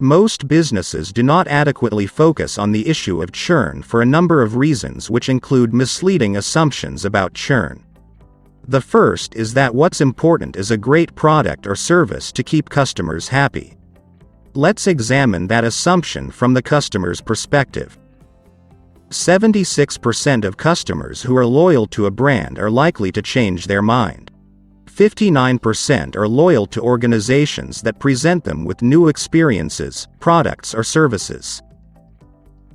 Most businesses do not adequately focus on the issue of churn for a number of reasons, which include misleading assumptions about churn. The first is that what's important is a great product or service to keep customers happy. Let's examine that assumption from the customer's perspective. 76% of customers who are loyal to a brand are likely to change their mind. 59% are loyal to organizations that present them with new experiences, products, or services.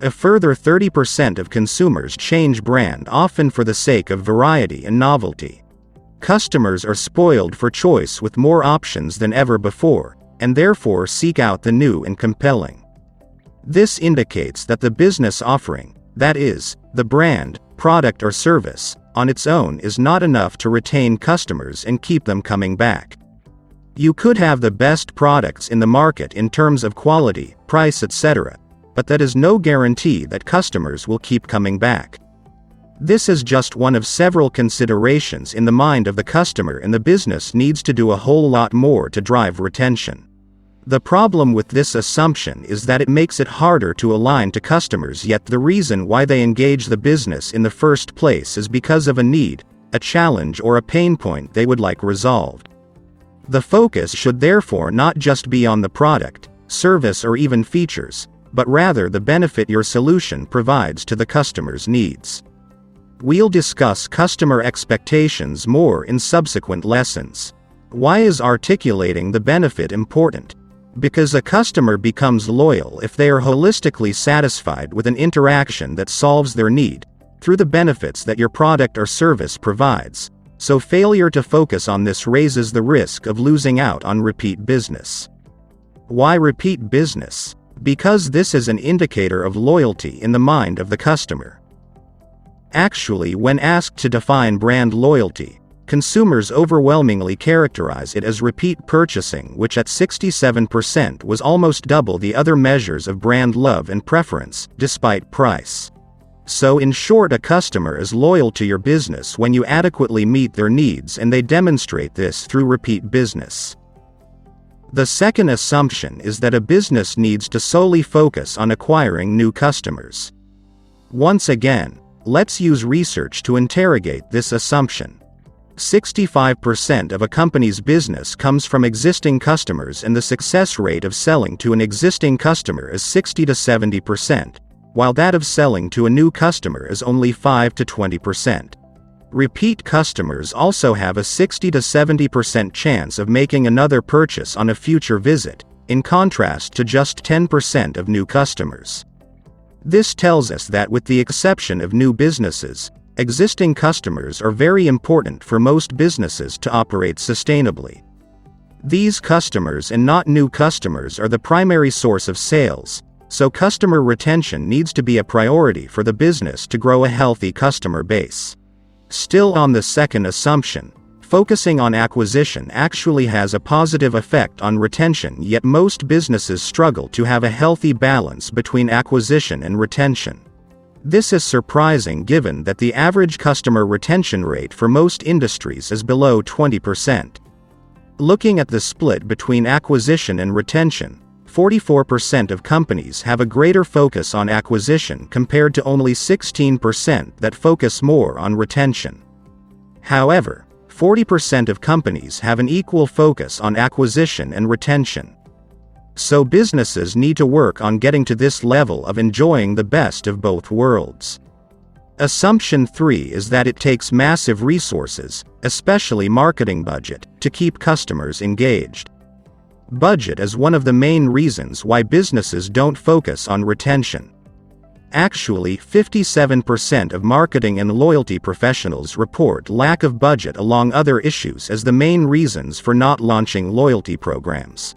A further 30% of consumers change brand, often for the sake of variety and novelty. Customers are spoiled for choice with more options than ever before, and therefore seek out the new and compelling. This indicates that the business offering, that is, the brand, product, or service, on its own is not enough to retain customers and keep them coming back. You could have the best products in the market in terms of quality, price, etc., but that is no guarantee that customers will keep coming back. This is just one of several considerations in the mind of the customer, and the business needs to do a whole lot more to drive retention. The problem with this assumption is that it makes it harder to align to customers, yet the reason why they engage the business in the first place is because of a need, a challenge, or a pain point they would like resolved. The focus should therefore not just be on the product, service, or even features, but rather the benefit your solution provides to the customer's needs. We'll discuss customer expectations more in subsequent lessons. Why is articulating the benefit important? Because a customer becomes loyal if they are holistically satisfied with an interaction that solves their need, through the benefits that your product or service provides. So failure to focus on this raises the risk of losing out on repeat business. Why repeat business? Because this is an indicator of loyalty in the mind of the customer. Actually, when asked to define brand loyalty, consumers overwhelmingly characterize it as repeat purchasing, which at 67% was almost double the other measures of brand love and preference, despite price. So in short, a customer is loyal to your business when you adequately meet their needs, and they demonstrate this through repeat business. The second assumption is that a business needs to solely focus on acquiring new customers. Once again, let's use research to interrogate this assumption. 65% of a company's business comes from existing customers, and the success rate of selling to an existing customer is 60 to 70%, while that of selling to a new customer is only 5 to 20%. Repeat customers also have a 60 to 70% chance of making another purchase on a future visit, in contrast to just 10% of new customers. This tells us that, with the exception of new businesses, existing customers are very important for most businesses to operate sustainably. These customers and not new customers are the primary source of sales, so customer retention needs to be a priority for the business to grow a healthy customer base. Still on the second assumption, focusing on acquisition actually has a positive effect on retention, yet most businesses struggle to have a healthy balance between acquisition and retention. This is surprising given that the average customer retention rate for most industries is below 20%. Looking at the split between acquisition and retention, 44% of companies have a greater focus on acquisition compared to only 16% that focus more on retention. However, 40% of companies have an equal focus on acquisition and retention. So businesses need to work on getting to this level of enjoying the best of both worlds. Assumption 3 is that it takes massive resources, especially marketing budget, to keep customers engaged. Budget is one of the main reasons why businesses don't focus on retention. Actually, 57% of marketing and loyalty professionals report lack of budget along other issues as the main reasons for not launching loyalty programs.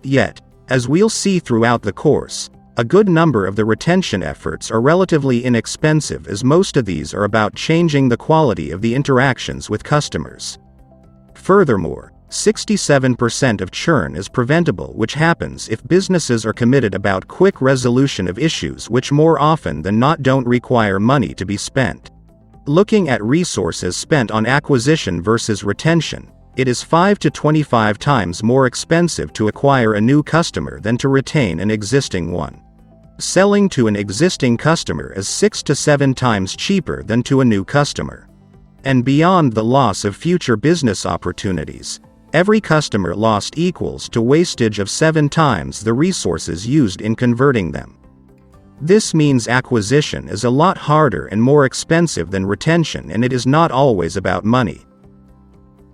Yet, as we'll see throughout the course, a good number of the retention efforts are relatively inexpensive, as most of these are about changing the quality of the interactions with customers. Furthermore, 67% of churn is preventable, which happens if businesses are committed about quick resolution of issues which more often than not don't require money to be spent. Looking at resources spent on acquisition versus retention, it is 5 to 25 times more expensive to acquire a new customer than to retain an existing one. Selling to an existing customer is 6 to 7 times cheaper than to a new customer. And beyond the loss of future business opportunities, every customer lost equals to wastage of 7 times the resources used in converting them. This means acquisition is a lot harder and more expensive than retention, and it is not always about money.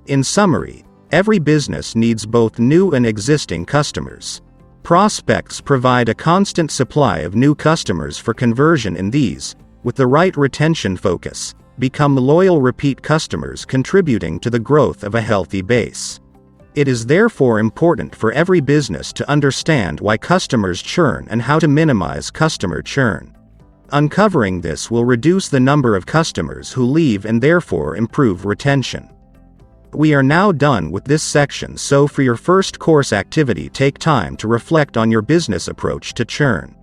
In summary, every business needs both new and existing customers. Prospects provide a constant supply of new customers for conversion, and these, with the right retention focus, become loyal repeat customers, contributing to the growth of a healthy base. It is therefore important for every business to understand why customers churn and how to minimize customer churn. Uncovering this will reduce the number of customers who leave and therefore improve retention. We are now done with this section, so for your first course activity, take time to reflect on your business approach to churn.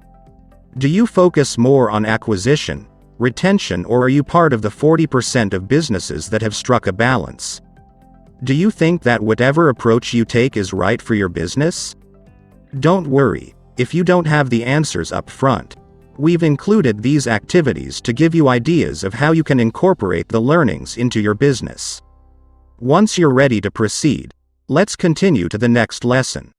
Do you focus more on acquisition, retention, or are you part of the 40% of businesses that have struck a balance? Do you think that whatever approach you take is right for your business? Don't worry, if you don't have the answers up front. We've included these activities to give you ideas of how you can incorporate the learnings into your business. Once you're ready to proceed, let's continue to the next lesson.